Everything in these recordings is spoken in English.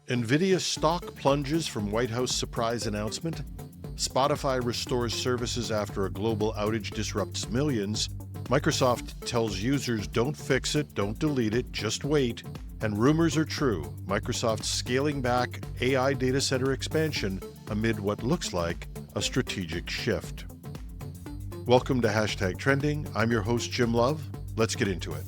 NVIDIA stock plunges from White House surprise announcement. Spotify restores services after a global outage disrupts millions. Microsoft tells users don't fix it, don't delete it, just wait. And rumors are true. Microsoft's scaling back AI data center expansion amid what looks like a strategic shift. Welcome to Hashtag Trending. I'm your host, Jim Love. Let's get into it.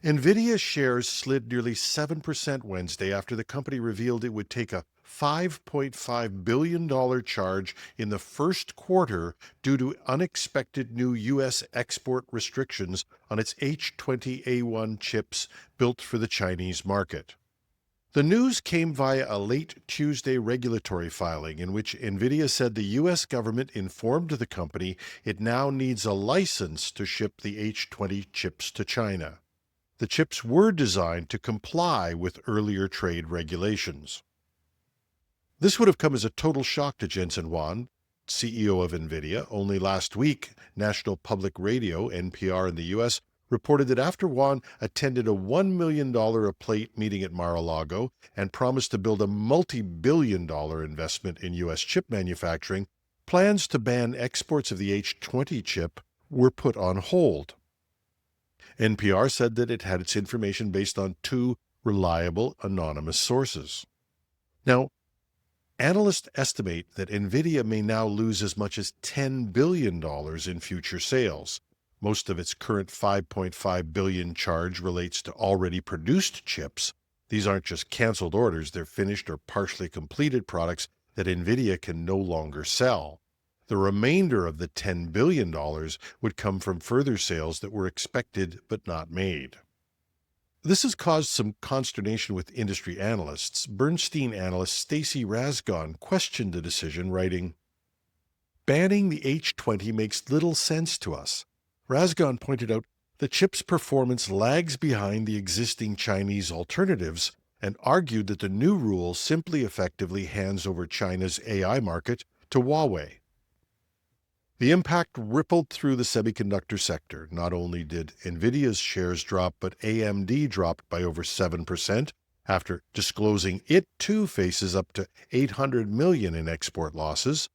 NVIDIA shares slid nearly 7% Wednesday after the company revealed it would take a $5.5 billion charge in the first quarter due to unexpected new U.S. export restrictions on its H20 AI chips built for the Chinese market. The news came via a late Tuesday regulatory filing in which NVIDIA said the U.S. government informed the company it now needs a license to ship the H20 chips to China. The chips were designed to comply with earlier trade regulations. This would have come as a total shock to Jensen Huang, CEO of NVIDIA. Only last week, National Public Radio, NPR in the U.S., reported that after Huang attended a $1 million a plate meeting at Mar-a-Lago and promised to build a multi-billion-dollar investment in U.S. chip manufacturing, plans to ban exports of the H20 chip were put on hold. NPR said that it had its information based on two reliable anonymous sources. Now, analysts estimate that NVIDIA may now lose as much as $10 billion in future sales. Most of its current $5.5 billion charge relates to already produced chips. These aren't just canceled orders, they're finished or partially completed products that NVIDIA can no longer sell. The remainder of the $10 billion would come from further sales that were expected but not made. This has caused some consternation with industry analysts. Bernstein analyst Stacy Rasgon questioned the decision, writing, "Banning the H20 makes little sense to us." Rasgon pointed out the chip's performance lags behind the existing Chinese alternatives and argued that the new rule simply effectively hands over China's AI market to Huawei. The impact rippled through the semiconductor sector. Not only did NVIDIA's shares drop, but AMD dropped by over 7% after disclosing it too faces up to $800 million in export losses.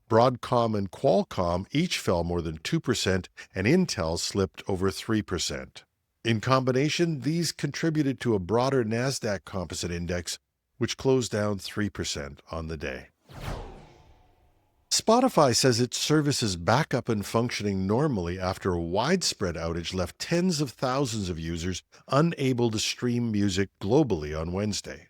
Broadcom and Qualcomm each fell more than 2%, and Intel slipped over 3%. In combination, these contributed to a broader NASDAQ composite index, which closed down 3% on the day. Spotify says its service is back up and functioning normally after a widespread outage left tens of thousands of users unable to stream music globally on Wednesday.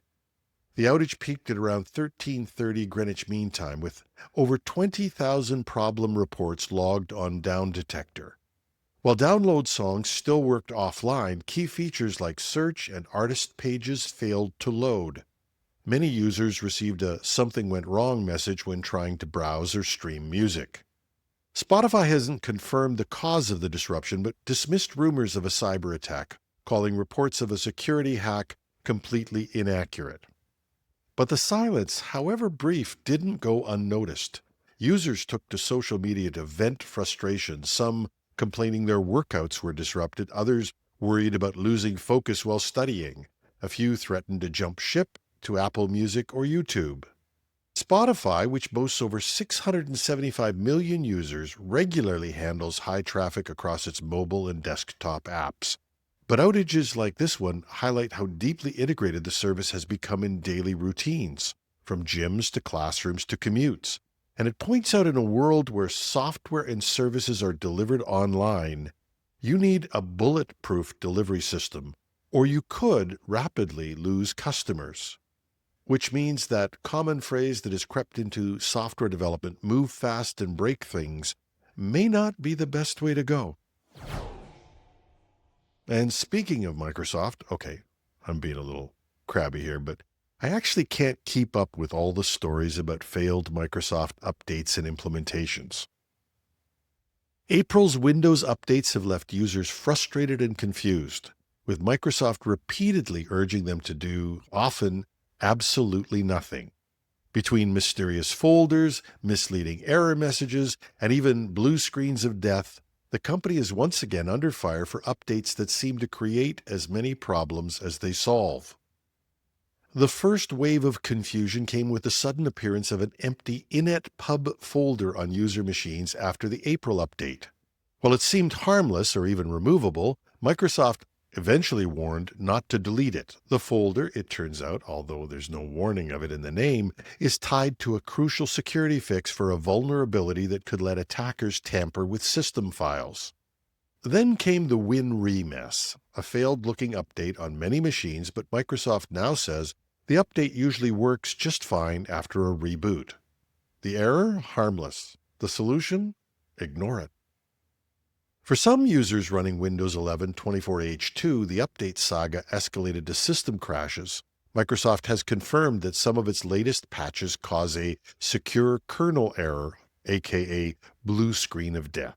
The outage peaked at around 13:30 Greenwich Mean Time, with over 20,000 problem reports logged on Down Detector. While download songs still worked offline, key features like search and artist pages failed to load. Many users received a "something went wrong" message when trying to browse or stream music. Spotify hasn't confirmed the cause of the disruption, but dismissed rumors of a cyber attack, calling reports of a security hack completely inaccurate. But the silence, however brief, didn't go unnoticed. Users took to social media to vent frustration, some complaining their workouts were disrupted, others worried about losing focus while studying. A few threatened to jump ship to Apple Music or YouTube. Spotify, which boasts over 675 million users, regularly handles high traffic across its mobile and desktop apps. But outages like this one highlight how deeply integrated the service has become in daily routines, from gyms to classrooms to commutes. And it points out in a world where software and services are delivered online, you need a bulletproof delivery system, or you could rapidly lose customers. Which means that common phrase that has crept into software development, "move fast and break things," may not be the best way to go. And speaking of Microsoft, okay, I'm being a little crabby here, but I actually can't keep up with all the stories about failed Microsoft updates and implementations. April's Windows updates have left users frustrated and confused, with Microsoft repeatedly urging them to do, often, absolutely nothing. Between mysterious folders, misleading error messages, and even blue screens of death, the company is once again under fire for updates that seem to create as many problems as they solve. The first wave of confusion came with the sudden appearance of an empty inetpub folder on user machines after the April update. While it seemed harmless or even removable, Microsoft eventually warned not to delete it. The folder, it turns out, although there's no warning of it in the name, is tied to a crucial security fix for a vulnerability that could let attackers tamper with system files. Then came the WinRe mess, a failed-looking update on many machines, but Microsoft now says the update usually works just fine after a reboot. The error? Harmless. The solution? Ignore it. For some users running Windows 11 24H2, the update saga escalated to system crashes. Microsoft has confirmed that some of its latest patches cause a secure kernel error, aka blue screen of death.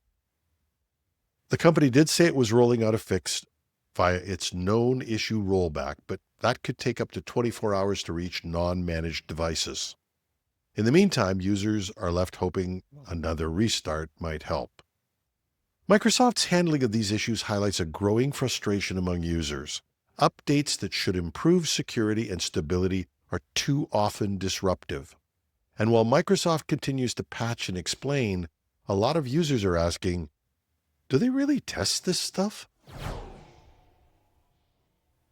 The company did say it was rolling out a fix via its known issue rollback, but that could take up to 24 hours to reach non-managed devices. In the meantime, users are left hoping another restart might help. Microsoft's handling of these issues highlights a growing frustration among users. Updates that should improve security and stability are too often disruptive. And while Microsoft continues to patch and explain, a lot of users are asking, do they really test this stuff?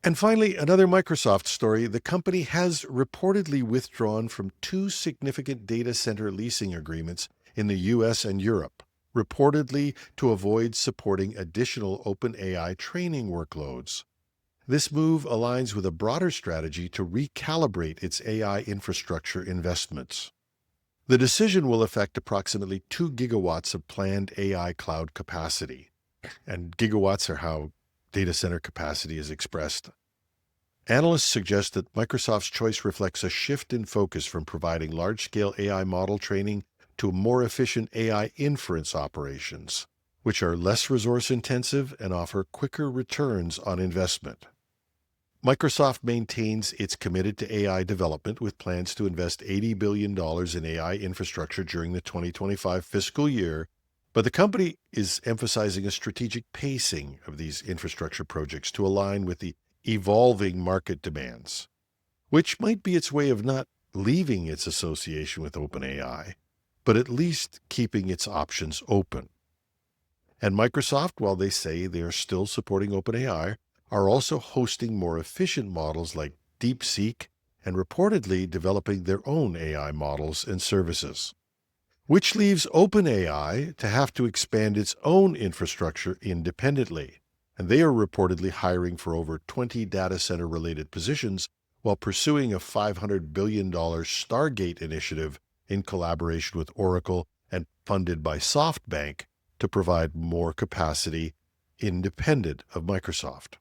And finally, another Microsoft story. The company has reportedly withdrawn from 2 significant data center leasing agreements in the US and Europe, reportedly to avoid supporting additional OpenAI training workloads. This move aligns with a broader strategy to recalibrate its AI infrastructure investments. The decision will affect approximately 2 gigawatts of planned AI cloud capacity, and gigawatts are how data center capacity is expressed. Analysts suggest that Microsoft's choice reflects a shift in focus from providing large-scale AI model training to more efficient AI inference operations, which are less resource-intensive and offer quicker returns on investment. Microsoft maintains it's committed to AI development with plans to invest $80 billion in AI infrastructure during the 2025 fiscal year, but the company is emphasizing a strategic pacing of these infrastructure projects to align with the evolving market demands, which might be its way of not leaving its association with OpenAI, but at least keeping its options open. And Microsoft, while they say they are still supporting OpenAI, are also hosting more efficient models like DeepSeek and reportedly developing their own AI models and services, which leaves OpenAI to have to expand its own infrastructure independently. And they are reportedly hiring for over 20 data center-related positions while pursuing a $500 billion Stargate initiative in collaboration with Oracle and funded by SoftBank to provide more capacity independent of Microsoft.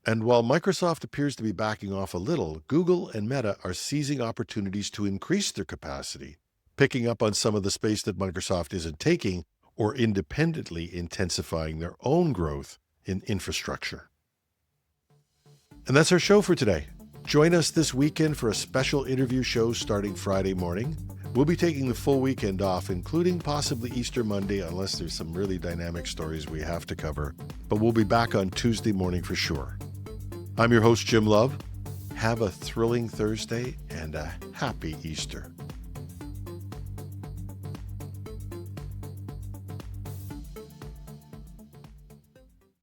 And while Microsoft appears to be backing off a little, Google and Meta are seizing opportunities to increase their capacity, picking up on some of the space that Microsoft isn't taking, or independently intensifying their own growth in infrastructure. And that's our show for today. Join us this weekend for a special interview show starting Friday morning. We'll be taking the full weekend off, including possibly Easter Monday, unless there's some really dynamic stories we have to cover. But we'll be back on Tuesday morning for sure. I'm your host, Jim Love. Have a thrilling Thursday and a happy Easter.